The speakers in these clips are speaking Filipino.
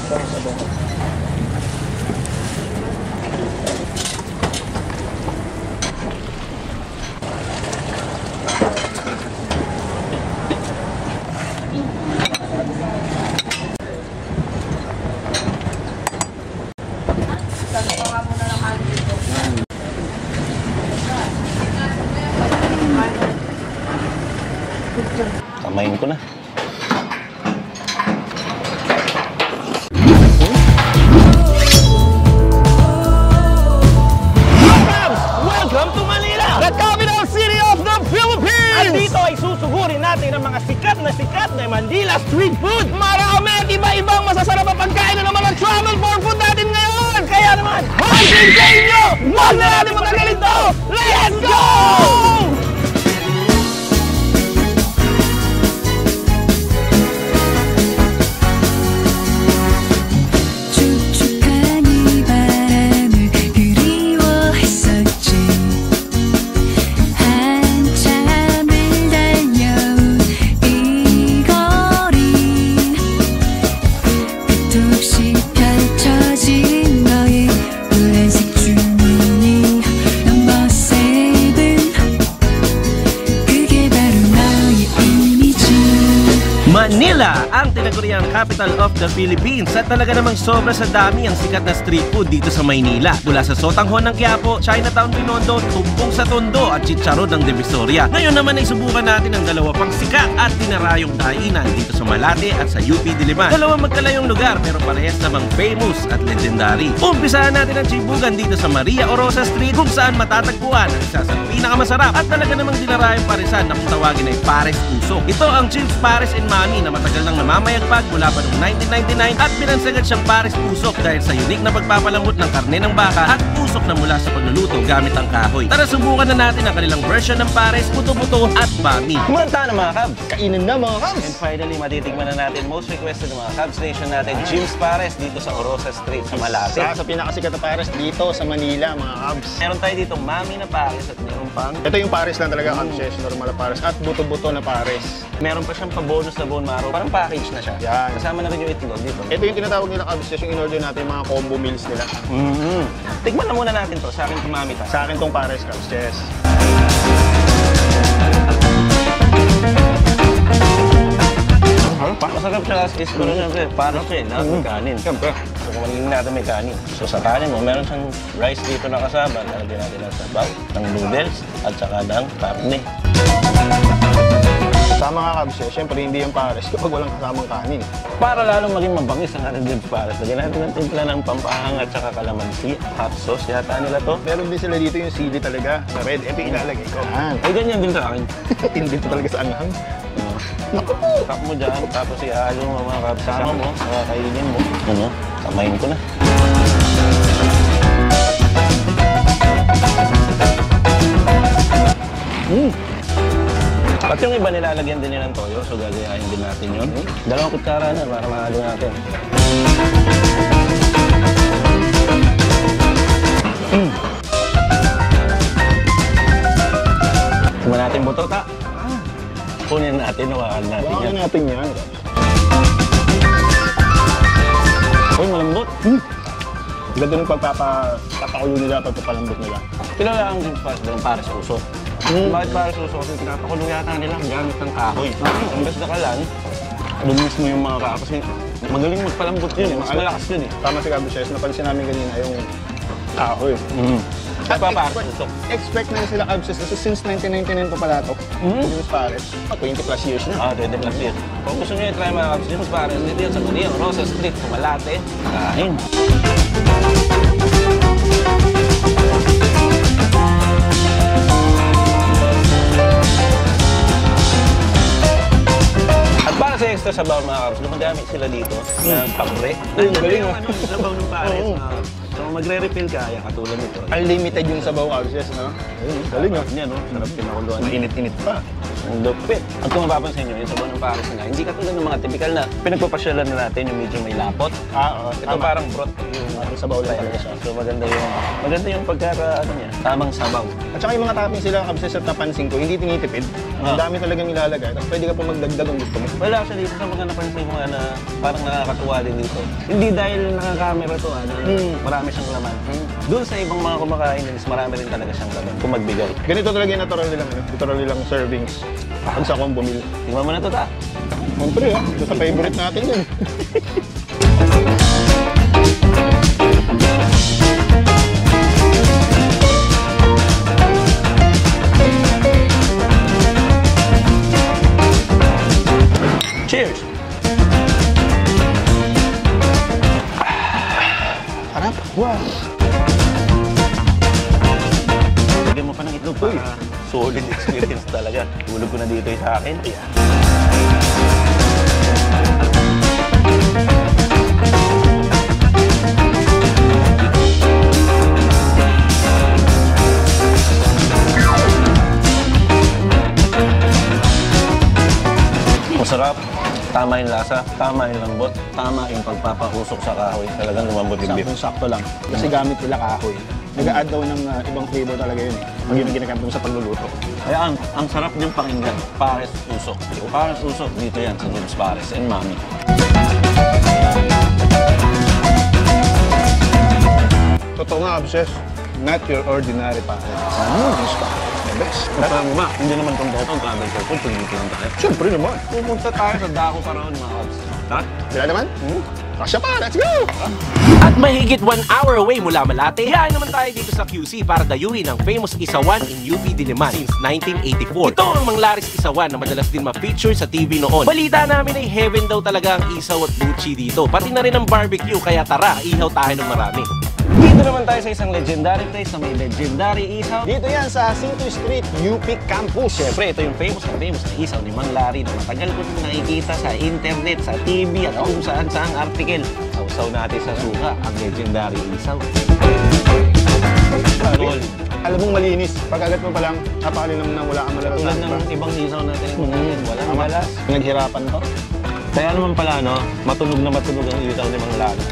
Kamayin ko na. Welcome to Manila, the capital city of the Philippines! At dito ay susugurin natin ang mga sikat na Manila street food. Marami at iba-ibang masasarap ang pagkain na naman ang travel for food natin ngayon. Kaya naman, hanggang sa inyo, huwag na natin matagalin ito! Let's go! Manila, ang tinaguriang capital of the Philippines, at talaga namang sobra sa dami ang sikat na street food dito sa Maynila. Mula sa Sotanghon ng Quiapo, Chinatown Binondo, Tumpong sa Tondo at Chicharon ng Divisoria. Ngayon naman ay subukan natin ang dalawa pang sikat at tinarayong dainan dito sa Malate at sa UP Diliman. Dalawang magkalayong lugar pero parehas namang famous at legendary. Umpisahan natin ang chibugan dito sa Maria Orosa Street, kung saan matatagpuan ang isa sa pinakamasarap at talaga namang dinarayong parisan na kung tawagin ay Pares Usok. Ito ang Chills Pares and Mami na matagal nang namamayagpag mula pa noong 1999 at binansagan siyang Pares Usok dahil sa unique na pagpapalambot ng karne ng baka at usok na mula sa pagluluto gamit ang kahoy. Tara, subukan na natin ang kanilang version ng Pares, puto-puto at Mami. Kumanta na mga Cubs! Kainin na mga Cubs! And finally, matitigman na natin most requested ng mga Cubs station natin, Chills Pares dito sa Orosa Street sa Malate. Sa pinakasikat na Pares dito sa Manila mga Cubs. Meron tayo dito Mami na Pares at meron pang... Ito yung Pares lang talaga, Cubs, normal na Pares at buto-buto na Pares. Meron pa siyang pa-bonus na bone marrow. Parang package na siya. Yan. Kasama na rin yung itlog dito. Ito yung tinatawag nila Cubs, yung in-order natin yung mga combo meals nila. Tikman na muna natin to. Sa akin kumami ta. Sa akin tong Pares Cubs, yes. Masarap siya kasi is pero siyempre parang siya lahat may kanin. Siyempre. So kung magiging natin may kanin. So sa kanin mo, meron siyang rice dito na kasama. Lalagyan natin ng sabaw, ng noodles, at saka ng karne. Sa mga Cubs, siyempre hindi yung Pares kapag walang kasamang kanin. Para lalong maging mabangis ang ating Pares, lagyan natin ng timpla ng pampahang at saka kalamansi. Hot sauce yata nila to. Meron din sila dito yung sili talaga na red. Ito yung ilalagay ko. Ay, ganyan din sa akin. Tindi to talaga sa anghang. Naku po! Tap mo dyan, tapos ihalo mo mga kapsama mo, kainin mo. Ano? Kamayin ko na. At yung iba nilalagyan din nilang toyo, so gagayahin din natin yun. Dalawang kutsara na para mahalo natin. Tignan natin buto, ta. Kunin natin, hawakan natin yan. Hawakan natin yan. Uy, malambot. Ganda ng pagpapakulo nila, pagpapalambot nila. Kilala ang Pares Usok. Bakit Pares Usok? Kasi pinapakulo yata nila gamit ng kahoy. Ang best na kalan, doon mismo yung mga kahoy. Kasi magaling magpalambot yun, mas malakas yun eh. Tama si Cubs, napansin namin ganyan yung kahoy. At expect na sila Cubs kasi since 1999 pa pala ito. Yung Pares, 20 plus years na. 20 plus years. Kung gusto nyo i-try mga Cubs, yung Pares, dito yan sa Maria Orosa Street, sa Malate. Kain. At para sa extra sabaw mga Cubs, dumadami sila dito na papre. Galing mo. Sabaw ng Pares. So magre-refill ka, yan katulad nito. Unlimited yung sabaw Cubs, no? Galing mo. Yan, no? Sarap pinakuluan. Mainit-init pa. Ang lupit. At kung mapapansin nyo, yung sabaw ng Paris nila, hindi katulad ng mga typical na pinagpapasyalan na natin yung medyo may lapot. Oo. Ito parang broth yung sabaw lang talaga siya. So maganda yung ano niya, tamang sabaw. At saka yung mga toppings sila, kabisnes at napansin ko, hindi tinitipid. Ang dami talagang ilalagay. Tapos pwede ka pa magdagdag kung gusto mo. Well, actually, isa sa mga napansin ko na parang nakakatuwa din dito. Hindi dahil nakakamera to, marami siyang laman. Doon sa ibang mga kumakain, marami rin talaga siyang laman kung magbigay. Ganito talaga yung natural nilang servings. Pag sa akong bumili. Tingnan mo na to, ta. Siyempre, ito sa favorite natin yun. Cheers! Harap. Wow. Lagyan mo pa ng itlog para solid experience talaga. Tulog ko na dito sa akin. Ayan. Masarap. Tama yung lasa, tama yung lambot, tama yung pagpapakusok sa kahoy. Talagang lumambot yung beef. Sakto lang. Kasi gamit nila kahoy. Nag-a-add daw ng ibang flavor talaga yun. Pag yun ang ginagamit mo sa pagluluto. Kaya ang sarap niyang pakinggan. Pares Usok. Pares Usok, dito yan sa James Pares and Mami. Totoo nga, obsessed. Not your ordinary pares. James Pares. The best. Pero ma, hindi naman kompleto ang travel fair kung dito lang tayo. Siyempre naman. Pupunta tayo sa Daco Paraon, mga Ops. Ha? Sila naman? Kasya pa, let's go! At mahigit 1 hour away mula Malate, hiyain naman tayo dito sa QC para dayuhin ang famous Isawan in UP Diliman since 1984. Ito ang Manglares Isawan na madalas din ma-feature sa TV noon. Balita namin ay heaven daw talaga ang isaw at buchi dito. Pati na rin ang barbecue, kaya tara, ihaw tayo ng marami. Dito naman tayo sa isang legendary place na may legendary isaw. Dito yan sa C2 Street, UP Campus. Siyempre, ito yung famous na isaw ni Mang Larry na matagal ko nung nakikita sa internet, sa TV at kung saan-saang article. Sausaw natin sa suka, ang legendary isaw. Alam mong malinis. Pag-agat mo pa lang, napakalinam na wala kang malalasa. Tulad ng ibang isaw natin natin, walang malas. Naghirapan to. Kaya naman pala, no, matunog na matunog ang isaw ni Mang Larry.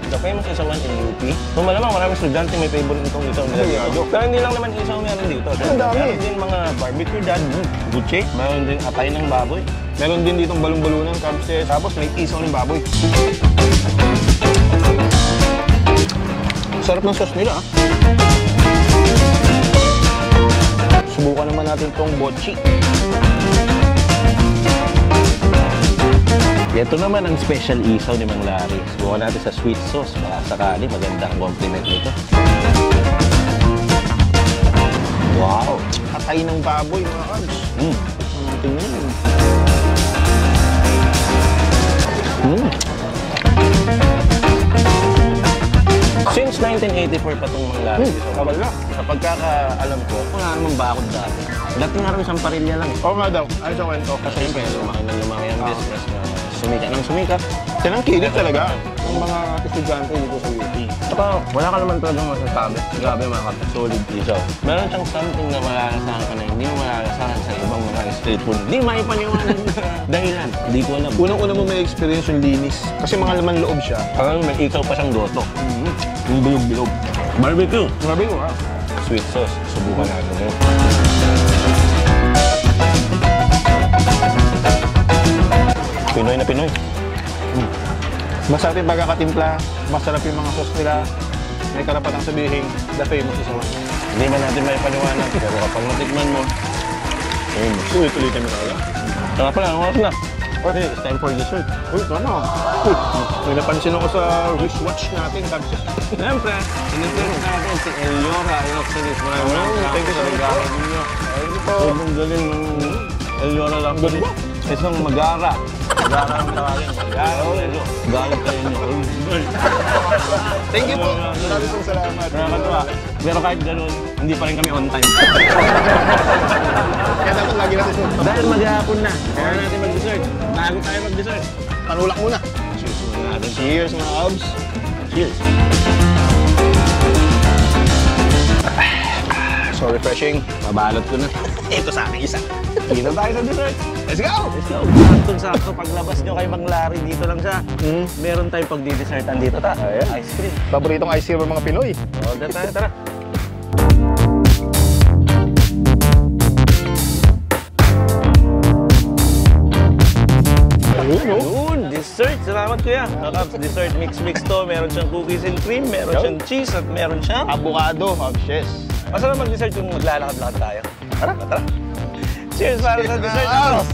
The famous isawan in UP. So malamang maraming estudyante may favorite itong isaw nila dito. Pero hindi lang naman isaw meron dito. Ang dami. Meron din mga barbecue dad, buche. Meron din atay ng baboy. Meron din ditong balong-balunan, kabstes. Tapos may isaw ng baboy. Sarap ng sauce nila, Subukan naman natin itong bochi. Ito naman ang special isaw ni Mang Larry. Subukan natin sa sweet sauce. Baka sakali maganda ang compliment nito. Wow! Atay ng baboy, mga kabs. Tingnan yun. Since 1984 pa itong Mang Larry. Kabal na. Sa pagkakaalam ko, wala namang bakod dati. Dati nga rin isang parilya lang. Oo nga daw. Ano sa kwento? Kasi siyempre, lumaki ang business na sumika ng sumika. Siya ng kilig talaga. Yung mga estudyante dito sa UP. Saka wala ka naman talagang masasabi. Grabe mga kapatid, solid isaw. Meron siyang something na malalasahan ka na hindi mo malalasahan sa ibang mga street food. Hindi maipaniwanan sa dahilan. Hindi ko alam. Unang-una mo may experience yung linis. Kasi mga laman loob siya. Parang may ikaw pa siyang goto. Yung bilog-bilog. Barbecue. Grabe ko, Sweet sauce. Subukan natin yun. Pinoy na Pinoy. Masarap yung pagkakatimpla, masarap yung mga sauce nila. May karapatang sabihin, the famous isawan. Hindi man natin may paniwanan, pero kapag natikman mo, famous. Ulit-ulitin mo talaga. Saka pala, ang oras na. Okay, it's time for dessert. Uy, tama. Uy, may napansin ako sa wristwatch natin, Kabs. Siyempre, in-influence natin si Eliora Inoxilis. Maraming thank you sa so much. regalo ninyo. Thank you po. Sobrang galing ng Eliora lang. Isang magara. Magara ang tawagin. Magara ulit. Galing kayo niyo. Thank you po. Maraming pong salamat. Nakakatuwa. Pero kahit gano'n, hindi pa rin kami on time. Kaya dapat lagi natin sunod. Dahil maghapon na, kaya natin mag-dessert. Bago tayo mag-dessert. Panulak muna. Cheers muna natin. Cheers mga Kabs. Cheers. So refreshing. Mabalot ko na. ito sa akin isa. Dito tayo sa dessert. Let's go! Let's go! Saktong-sakto, paglabas nyo kay Mang Larry, dito lang siya. Meron tayong pagdi-dessertan dito, ta. Ice cream. Paboritong ice cream ng mga Pinoy. Order tayo, tara. Ayun, dessert. Salamat kuya. Kakabs, dessert mix to. Meron siyang cookies and cream, meron siyang cheese, at meron siyang... Avocado, yes. Masarap mag-dessert kung maglalakad-lakad tayo. Tara, tara. Cheers para sa dessert.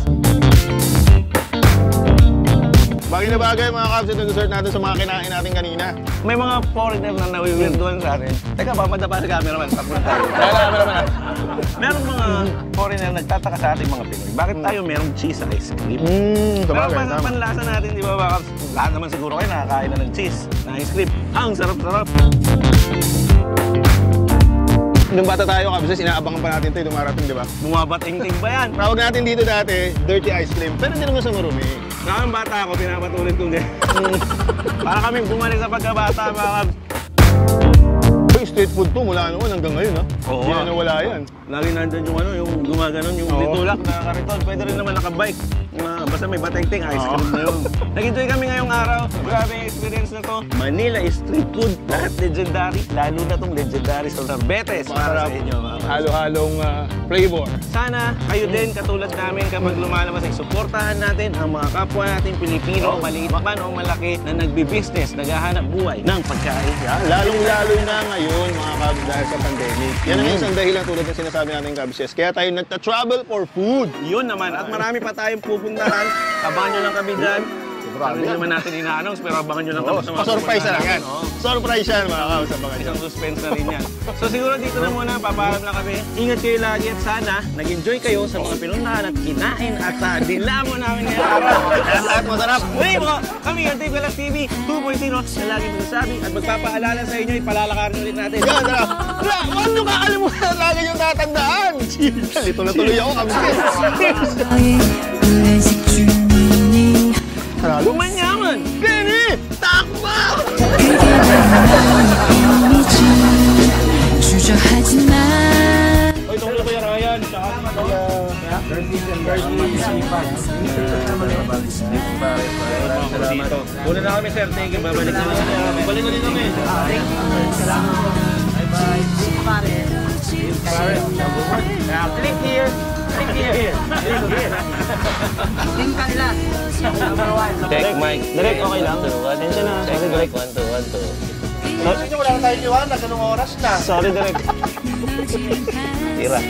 Bagay na bagay mga Kabs itong dessert natin sa mga kinain natin kanina. May mga foreigner na nawiwirdoan sa atin. Teka, pamadapa sa cameraman. Tapos tayo. Meron mga foreigner na nagtataka sa ating mga Pinoy. Bakit tayo merong cheese ice cream? Pero panlasa natin, di ba, Kabs? Lahat naman siguro kayo nakakain na ng cheese na ice cream. Ang sarap-sarap. Nung bata tayo, Kabs, inaabangan pa natin ito dumarating, di ba? Bumabating-ting ba yan? Tawag natin dito dati, dirty ice cream. Pero hindi naman sa marumi. Nakang bata ako, pinapatuloy kong din. Para kaming bumalik sa pagkabata, mga Kabs. Street food to mula noon hanggang ngayon, ha? Oo. Hindi na nawala yan. Lagi nandun yung yung gumaganon, yung ditulak na kariton. Pwede rin naman nakabike. Basta may bateng-ting, ice cream na yun. Nag-enjoy kami ngayong araw. Grabe yung experience na to. Manila street food, lahat legendary. Lalo na tong legendary sorbetes para sa inyo. Halo-halong flavor. Sana kayo din, katulad namin, kapag lumalabas ay suportahan natin ang mga kapwa natin Pilipino, maliit man o malaki, na nagbi-business, naghahanap buhay ng pagkain. Lalong-lalo na ngayon, mga Kabs, dahil sa pandemic. Yan ang isang dahilan tulad ng sinasabi natin, Kabs. Kaya tayo nagta-travel for food. Yun naman, at marami pa tayong pupuntahan. Abangan nyo lang kami dyan. Hindi naman natin ina-announce, pero abangan nyo lang kami sa mga Pa-surprise na lang yan. Surprise yan, mga Kabs. Isang suspense na rin yan. So siguro dito na muna, papaalam lang kami. Ingat kayo lagi at sana nag-enjoy kayo sa mga pinuntahan at kinain at dilamo namin ngayong araw. Lahat masarap. Muli mo, kami ang Tipelas TV 2.0 na lagi magsasabi at magpapaalala sa inyo, ipalalakarin ulit natin. Yan, tara. Huwag nyo kakalimutan lagi yung tatandaan. Lito na tuloy ako, Kabs. Gumanyaman! Kenny! Takbo! Oy, tungkol ko yung Ryan, tsaka dito. Una na kami, sir. Thank you. Babalik na kami. Babalik ulit kami. Thank you. Salamat. Bye-bye. Click here. Click here. Check mic. Direct, okay lang. Attention na. Sorry, direct. 1, 2, 1, 2. Kasi wala na tayong iwanan, ganung oras na. Sorry, direct. Tira.